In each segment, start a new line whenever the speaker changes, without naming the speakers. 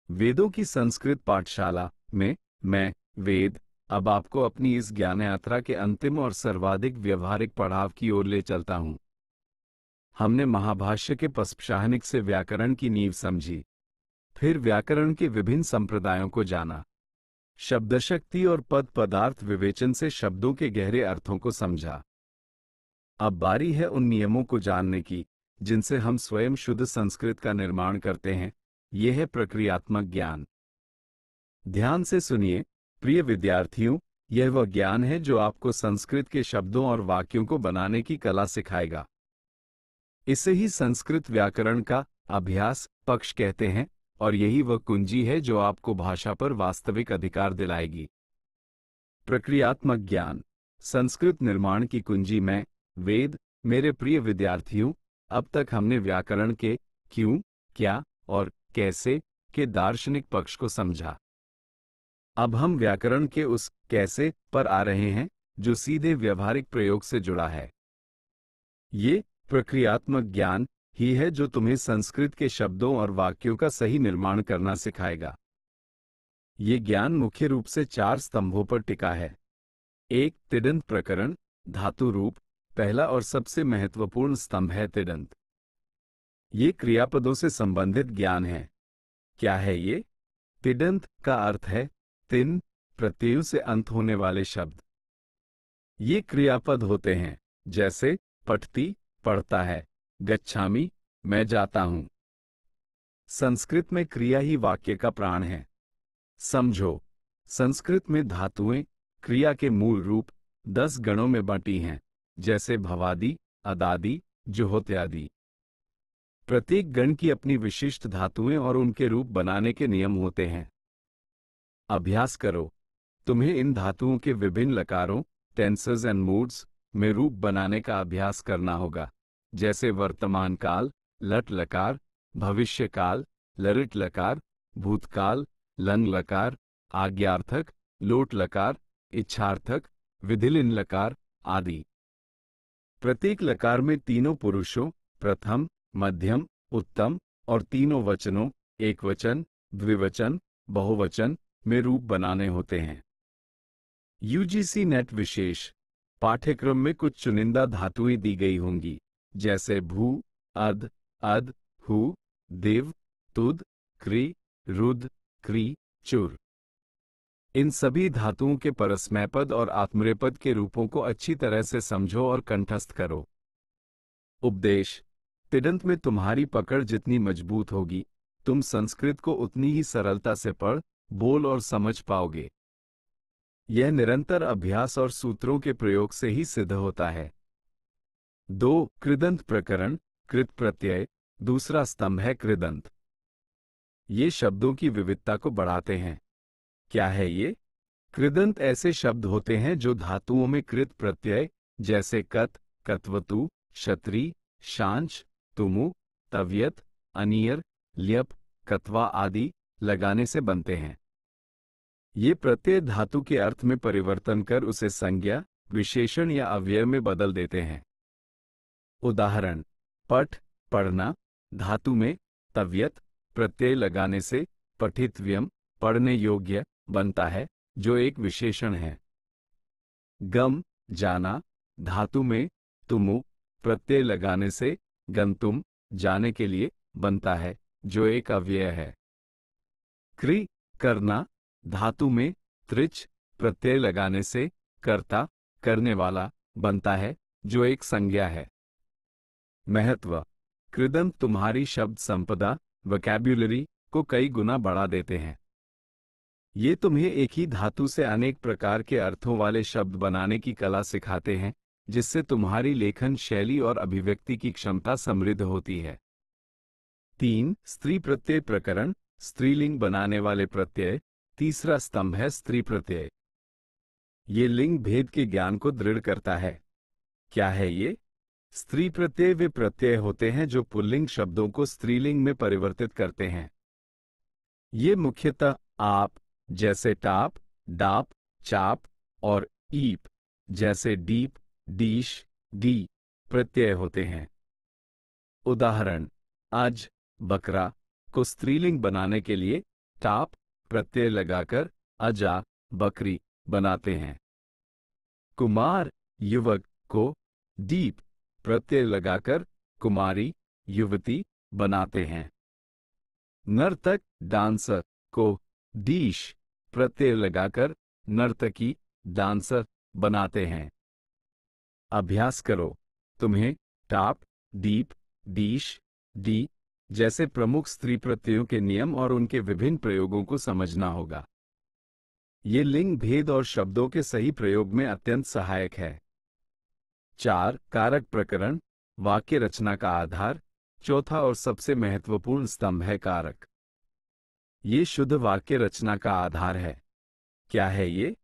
वेदों की संस्कृत पाठशाला में मैं, वेद, अब आपको अपनी इस ज्ञान यात्रा के अंतिम और सर्वाधिक व्यवहारिक पड़ाव की ओर ले चलता हूं। हमने महाभाष्य के पस्पशाहनिक से व्याकरण की नींव समझी, फिर व्याकरण के विभिन्न संप्रदायों को जाना, शब्दशक्ति और पद पदार्थ विवेचन से शब्दों के गहरे अर्थों को समझा। अब बारी है उन नियमों को जानने की जिनसे हम स्वयं शुद्ध संस्कृत का निर्माण करते हैं। यह है प्रक्रियात्मक ज्ञान। ध्यान से सुनिए प्रिय विद्यार्थियों, यह वह ज्ञान है जो आपको संस्कृत के शब्दों और वाक्यों को बनाने की कला सिखाएगा। इसे ही संस्कृत व्याकरण का अभ्यास पक्ष कहते हैं, और यही वह कुंजी है जो आपको भाषा पर वास्तविक अधिकार दिलाएगी। प्रक्रियात्मक ज्ञान, संस्कृत निर्माण की कुंजी में वेद। मेरे प्रिय विद्यार्थियों, अब तक हमने व्याकरण के क्यों, क्या और कैसे के दार्शनिक पक्ष को समझा। अब हम व्याकरण के उस कैसे पर आ रहे हैं जो सीधे व्यवहारिक प्रयोग से जुड़ा है। ये प्रक्रियात्मक ज्ञान ही है जो तुम्हें संस्कृत के शब्दों और वाक्यों का सही निर्माण करना सिखाएगा। ये ज्ञान मुख्य रूप से 4 स्तंभों पर टिका है। 1. तिङन्त प्रकरण, धातु रूप। पहला और सबसे महत्वपूर्ण स्तंभ है तिङन्त। ये क्रियापदों से संबंधित ज्ञान है। क्या है ये? तिङन्त का अर्थ है तिन प्रत्ययों से अंत होने वाले शब्द। ये क्रियापद होते हैं, जैसे पठति, पढ़ता है, गच्छामि, मैं जाता हूं। संस्कृत में क्रिया ही वाक्य का प्राण है। समझो, संस्कृत में धातुएं क्रिया के मूल रूप 10 गणों में बंटी हैं, जैसे भवादि, अदादि, जुहोत्यादि। प्रत्येक गण की अपनी विशिष्ट धातुएं और उनके रूप बनाने के नियम होते हैं। अभ्यास करो, तुम्हें इन धातुओं के विभिन्न लकारों, टेंसेस एंड मूड्स में रूप बनाने का अभ्यास करना होगा, जैसे वर्तमान काल, लट लकार, भविष्य काल, लरिट लकार, भूतकाल, लंग लकार, आज्ञार्थक, लोट लकार, इच्छार्थक, विधिलिन लकार आदि। प्रत्येक लकार में तीनों पुरुषों, प्रथम, मध्यम, उत्तम और तीनों वचनों, एक वचन, द्विवचन, बहुवचन में रूप बनाने होते हैं। यूजीसी नेट विशेष पाठ्यक्रम में कुछ चुनिंदा धातुएं दी गई होंगी, जैसे भू, अद, अद, हु, दिव, तुद, क्रि, रुद, क्री, चुर। इन सभी धातुओं के परस्मैपद और आत्मनेपद के रूपों को अच्छी तरह से समझो और कंठस्थ करो। उपदेश: तिङन्त में तुम्हारी पकड़ जितनी मजबूत होगी, तुम संस्कृत को उतनी ही सरलता से पढ़, बोल और समझ पाओगे। यह निरंतर अभ्यास और सूत्रों के प्रयोग से ही सिद्ध होता है। 2. कृदंत प्रकरण, कृत प्रत्यय। दूसरा स्तंभ है कृदंत। ये शब्दों की विविधता को बढ़ाते हैं। क्या है ये? कृदंत ऐसे शब्द होते हैं जो धातुओं में कृत प्रत्यय, जैसे कत, कत्वतु, क्षत्रि, शांच, तुमु, तव्यत, अनियर, ल्यप, कत्वा आदि लगाने से बनते हैं। ये प्रत्यय धातु के अर्थ में परिवर्तन कर उसे संज्ञा, विशेषण या अव्यय में बदल देते हैं। उदाहरण: पठ, पढ़ना, धातु में तव्यत प्रत्यय लगाने से पठितव्यम, पढ़ने योग्य बनता है, जो एक विशेषण है। गम, जाना, धातु में तुमु प्रत्यय लगाने से गंतुम, जाने के लिए बनता है, जो एक अव्यय है। क्रि, करना, धातु में त्रिच प्रत्यय लगाने से कर्ता, करने वाला बनता है, जो एक संज्ञा है। महत्व: कृदंत तुम्हारी शब्द संपदा, वोकैब्युलरी को कई गुना बढ़ा देते हैं। ये तुम्हें एक ही धातु से अनेक प्रकार के अर्थों वाले शब्द बनाने की कला सिखाते हैं, जिससे तुम्हारी लेखन शैली और अभिव्यक्ति की क्षमता समृद्ध होती है। 3. स्त्री प्रत्यय प्रकरण, स्त्रीलिंग बनाने वाले प्रत्यय। तीसरा स्तंभ है स्त्री प्रत्यय। ये लिंग भेद के ज्ञान को दृढ़ करता है। क्या है ये? स्त्री प्रत्यय वे प्रत्यय होते हैं जो पुल्लिंग शब्दों को स्त्रीलिंग में परिवर्तित करते हैं। ये मुख्यतः आप, जैसे टाप, डाप, चाप, और ईप, जैसे डीप, डीश, डी प्रत्यय होते हैं। उदाहरण: अज, बकरा को स्त्रीलिंग बनाने के लिए टाप प्रत्यय लगाकर अजा बकरी बनाते हैं। कुमार युवक को दीप प्रत्यय लगाकर कुमारी युवती बनाते हैं। नर्तक डांसर को डीश प्रत्यय लगाकर नर्तकी डांसर बनाते हैं। अभ्यास करो। तुम्हें टाप डीप डीश डी जैसे प्रमुख स्त्री प्रत्ययों के नियम और उनके विभिन्न प्रयोगों को समझना होगा। ये लिंग भेद और शब्दों के सही प्रयोग में अत्यंत सहायक है। 4. कारक प्रकरण वाक्य रचना का आधार। चौथा और सबसे महत्वपूर्ण स्तंभ है कारक। ये शुद्ध वाक्य रचना का आधार है। क्या है ये?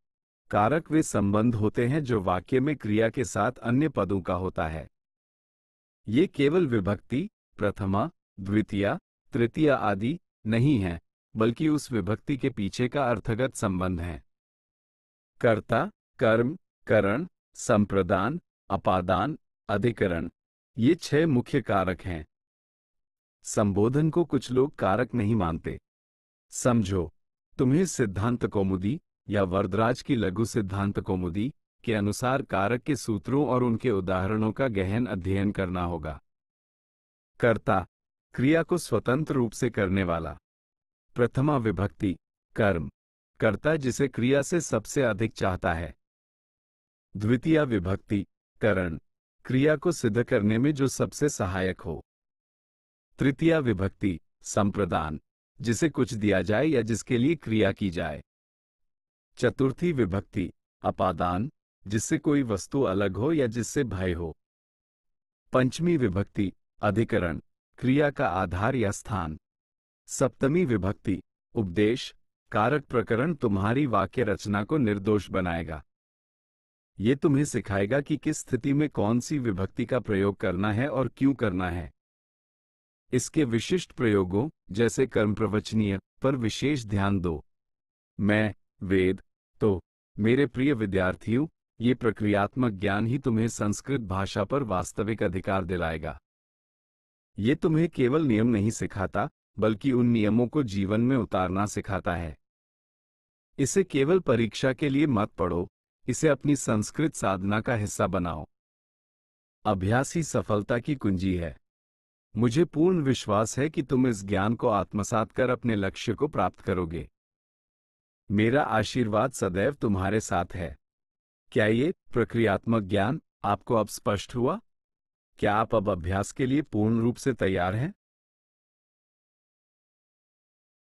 कारक वे संबंध होते हैं जो वाक्य में क्रिया के साथ अन्य पदों का होता है। ये केवल विभक्ति, प्रथमा, द्वितीया, तृतीया आदि नहीं है, बल्कि उस विभक्ति के पीछे का अर्थगत संबंध है। कर्ता, कर्म, करण, संप्रदान, अपादान, अधिकरण, ये 6 मुख्य कारक हैं। संबोधन को कुछ लोग कारक नहीं मानते। समझो, तुम्हें सिद्धांत कौमुदी या वरदराज की लघु सिद्धांत कौमुदी के अनुसार कारक के सूत्रों और उनके उदाहरणों का गहन अध्ययन करना होगा। कर्ता, क्रिया को स्वतंत्र रूप से करने वाला। प्रथमा विभक्ति, कर्म, कर्ता जिसे क्रिया से सबसे अधिक चाहता है। द्वितीया विभक्ति, करण, क्रिया को सिद्ध करने में जो सबसे सहायक हो। तृतीया विभक्ति, संप्रदान, जिसे कुछ दिया जाए या जिसके लिए क्रिया की जाए। चतुर्थी विभक्ति, अपादान, जिससे कोई वस्तु अलग हो या जिससे भय हो। पंचमी विभक्ति, अधिकरण, क्रिया का आधार या स्थान। सप्तमी विभक्ति, उपदेश, कारक प्रकरण तुम्हारी वाक्य रचना को निर्दोष बनाएगा। ये तुम्हें सिखाएगा कि किस स्थिति में कौन सी विभक्ति का प्रयोग करना है और क्यों करना है। इसके विशिष्ट प्रयोगों, जैसे कर्मप्रवचनीय, पर विशेष ध्यान दो। मैं, वेद, तो, मेरे प्रिय विद्यार्थियों, ये प्रक्रियात्मक ज्ञान ही तुम्हें संस्कृत भाषा पर वास्तविक अधिकार दिलाएगा। ये तुम्हें केवल नियम नहीं सिखाता, बल्कि उन नियमों को जीवन में उतारना सिखाता है। इसे केवल परीक्षा के लिए मत पढ़ो, इसे अपनी संस्कृत साधना का हिस्सा बनाओ। अभ्यास ही सफलता की कुंजी है। मुझे पूर्ण विश्वास है कि तुम इस ज्ञान को आत्मसात कर अपने लक्ष्य को प्राप्त करोगे। मेरा आशीर्वाद सदैव तुम्हारे साथ है। क्या ये प्रक्रियात्मक ज्ञान आपको अब स्पष्ट हुआ? क्या आप अब अभ्यास के लिए पूर्ण रूप से तैयार हैं?